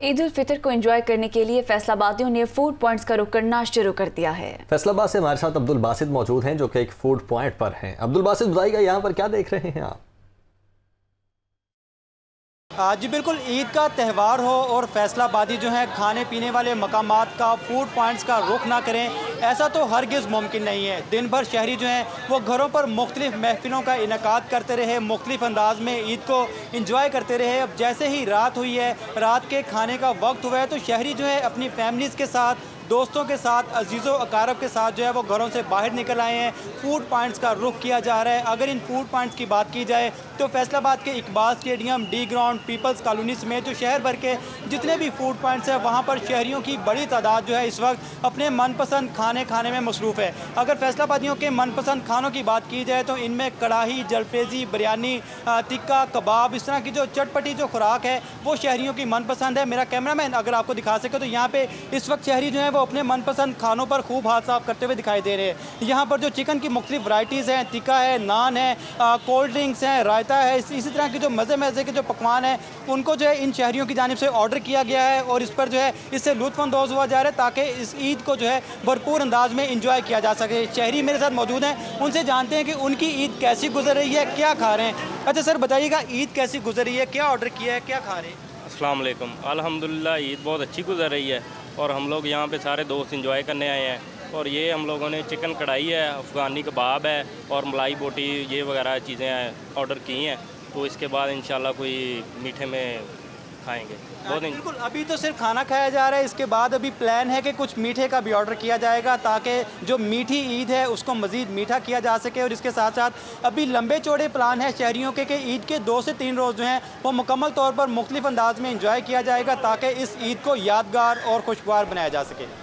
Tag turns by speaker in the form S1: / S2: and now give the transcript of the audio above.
S1: ईद उल फितर को एंजॉय करने के लिए फैसलाबादियों ने फूड पॉइंट्स का रुख करना शुरू कर दिया है।
S2: फैसलाबाद से हमारे साथ अब्दुल बासित मौजूद हैं जो कि एक फूड पॉइंट पर हैं। अब्दुल बासित बताइएगा यहाँ पर क्या देख रहे हैं आप?
S3: जी बिल्कुल, ईद का त्यौहार हो और फैसलाबादी जो है खाने पीने वाले मकामात का फूड पॉइंट्स का रुख ना करें, ऐसा तो हरगिज़ मुमकिन नहीं है। दिन भर शहरी जो हैं वो घरों पर मुख्तलिफ महफिलों का इनेकाद करते रहे, मुख्तलिफ अंदाज में ईद को इंजॉय करते रहे। अब जैसे ही रात हुई है, रात के खाने का वक्त हुआ है, तो शहरी जो है अपनी फैमिलीज़ के साथ, दोस्तों के साथ, अजीज़ों अकारब के साथ जो है वो घरों से बाहर निकल आए हैं। फूड पॉइंट्स का रुख किया जा रहा है। अगर इन फूड पॉइंट्स की बात की जाए तो फैसलाबाद के Iqbal stadium, D ground, people's colony समेत जो शहर भर के जितने भी फूड पॉइंट्स हैं वहाँ पर शहरियों की बड़ी तादाद जो है इस वक्त अपने मनपसंद खाने में मसरूफ़ है। अगर फैसलाबादियों के मनपसंद खानों की बात की जाए तो इनमें कढ़ाई, जलपेज़ी, बिरयानी, टिक्का, कबाब, इस तरह की जो चटपटी जो खुराक है वो शहरियों की मनपसंद है। मेरा कैमरामैन अगर आपको दिखा सके तो यहाँ पे इस वक्त शहरी जो है वो अपने मनपसंद खानों पर खूब हाथ साफ करते हुए दिखाई दे रहे हैं। यहाँ पर जो चिकन की मुख्तलिफ वैराइटीज़ हैं, टिक्का है, नान है, कोल्ड ड्रिंक्स हैं, रायता है, इसी तरह की जो मज़े के जो पकवान हैं उनको जो है इन शहरियों की जानिब से ऑर्डर किया गया है और इस पर जो है इससे लुत्फ़अंदोज़ हुआ जा रहा है ताकि इस ईद को जो है भरपूर अंदाज में इंजॉय किया जा सके। शहरी मेरे साथ मौजूद हैं, उनसे जानते हैं कि उनकी ईद कैसी गुजर रही है, क्या खा रहे हैं। अच्छा सर बताइएगा, ईद कैसी गुजर रही है, क्या ऑर्डर किया है, क्या खा रहे हैं?
S4: अस्सलाम वालेकुम। अल्हम्दुलिल्लाह ईद बहुत अच्छी गुजर रही है और हम लोग यहाँ पे सारे दोस्त इंजॉय करने आए हैं। और ये हम लोगों ने चिकन कढ़ाई है, अफ़गानी कबाब है और मलाई बोटी, ये वगैरह चीज़ें ऑर्डर की हैं। तो इसके बाद इंशाल्लाह कोई मीठे में खाएंगे।
S3: बिल्कुल, अभी तो सिर्फ खाना खाया जा रहा है, इसके बाद अभी प्लान है कि कुछ मीठे का भी ऑर्डर किया जाएगा ताकि जो मीठी ईद है उसको मज़ीद मीठा किया जा सके। और इसके साथ साथ अभी लंबे चौड़े प्लान है शहरियों के कि ईद के 2 से 3 रोज़ जो हैं वो मुकम्मल तौर पर मुख्तलिफ अंदाज में इंजॉय किया जाएगा ताकि इस ईद को यादगार और खुशगवार बनाया जा सके।